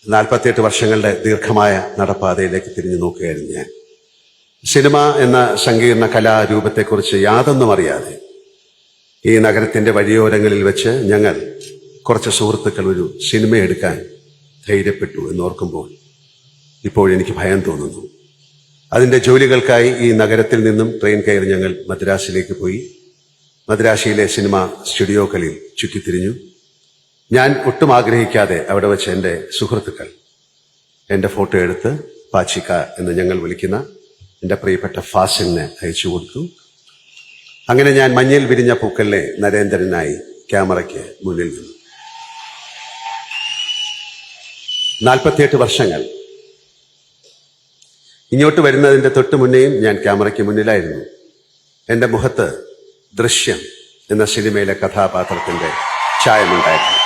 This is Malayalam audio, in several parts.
48 വർഷങ്ങളുടെ ദീർഘമായ നടപ്പാതയിലേക്ക് തിരിഞ്ഞു നോക്കുകയായിരുന്നു ഞാൻ. സിനിമ എന്ന സങ്കീർണ കലാരൂപത്തെക്കുറിച്ച് യാതൊന്നും അറിയാതെ ഈ നഗരത്തിന്റെ വഴിയോരങ്ങളിൽ വെച്ച് ഞങ്ങൾ കുറച്ച് സുഹൃത്തുക്കൾ ഒരു സിനിമ എടുക്കാൻ ധൈര്യപ്പെട്ടു എന്നോർക്കുമ്പോൾ ഇപ്പോഴെനിക്ക് ഭയം തോന്നുന്നു. അതിന്റെ ജോലികൾക്കായി ഈ നഗരത്തിൽ നിന്നും ട്രെയിൻ കയറി ഞങ്ങൾ മദ്രാസിലേക്ക് പോയി. മദ്രാശിയിലെ സിനിമ സ്റ്റുഡിയോകളിൽ ചുറ്റിത്തിരിഞ്ഞു. ഞാൻ ഒട്ടും ആഗ്രഹിക്കാതെ അവിടെ വെച്ച് എൻ്റെ സുഹൃത്തുക്കൾ എൻ്റെ ഫോട്ടോ എടുത്ത് പാച്ചിക്ക എന്ന് ഞങ്ങൾ വിളിക്കുന്ന എൻ്റെ പ്രിയപ്പെട്ട ഫാസിലിനെ അയച്ചു കൊടുത്തു. അങ്ങനെ ഞാൻ മഞ്ഞിൽ വിരിഞ്ഞ പൂക്കളിലെ നരേന്ദ്രനായി ക്യാമറയ്ക്ക് മുന്നിൽ നിന്നു. 48 വർഷങ്ങൾ. ഇങ്ങോട്ട് വരുന്നതിൻ്റെ തൊട്ട് മുന്നേയും ഞാൻ ക്യാമറയ്ക്ക് മുന്നിലായിരുന്നു. എൻ്റെ മുഖത്ത് ദൃശ്യം എന്ന സിനിമയിലെ കഥാപാത്രത്തിൻ്റെ ഛായമുണ്ടായിരുന്നു.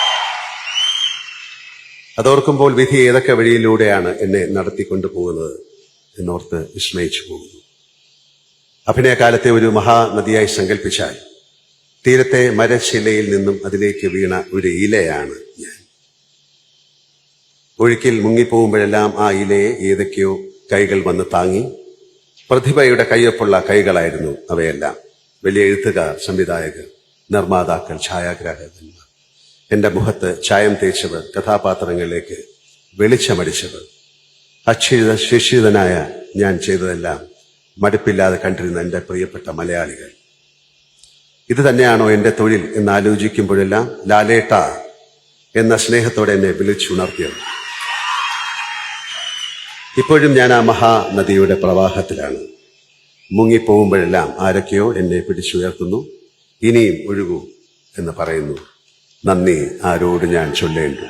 അതോർക്കുമ്പോൾ വിധി ഏതൊക്കെ വഴിയിലൂടെയാണ് എന്നെ നടത്തിക്കൊണ്ടു പോകുന്നത് എന്നോർത്ത് വിസ്മയിച്ചു പോകുന്നു. അഭിനയകാലത്തെ ഒരു മഹാനദിയായി സങ്കല്പിച്ചാൽ തീരത്തെ മരശിലയിൽ നിന്നും അതിലേക്ക് വീണ ഒരു ഇലയാണ് ഞാൻ. ഒഴുക്കിൽ മുങ്ങിപ്പോകുമ്പോഴെല്ലാം ആ ഇലയെ ഏതൊക്കെയോ കൈകൾ വന്ന് താങ്ങി. പ്രതിഭയുടെ കയ്യൊപ്പുള്ള കൈകളായിരുന്നു അവയെല്ലാം. വലിയ എഴുത്തുകാർ, സംവിധായകർ, നിർമ്മാതാക്കൾ, ഛായാഗ്രാഹകന്മാർ, എന്റെ മുഖത്ത് ചായം തേച്ചവർ, കഥാപാത്രങ്ങളിലേക്ക് വെളിച്ചമടിച്ചവർ. ശിക്ഷിതനായ ഞാൻ ചെയ്തതെല്ലാം മടുപ്പില്ലാതെ കണ്ടിരുന്ന എൻ്റെ പ്രിയപ്പെട്ട മലയാളികൾ. ഇത് തന്നെയാണോ എൻ്റെ തൊഴിൽ എന്നാലോചിക്കുമ്പോഴെല്ലാം ലാലേട്ട എന്ന സ്നേഹത്തോടെ എന്നെ വിളിച്ചുണർത്തിയത്. ഇപ്പോഴും ഞാൻ ആ മഹാനദിയുടെ പ്രവാഹത്തിലാണ്. മുങ്ങിപ്പോകുമ്പോഴെല്ലാം ആരൊക്കെയോ എന്നെ പിടിച്ചുയർത്തുന്നു. ഇനിയും ഒഴുകൂ എന്ന് പറയുന്നു. നന്ദി ആരോട് ഞാൻ ചൊല്ലേണ്ടു.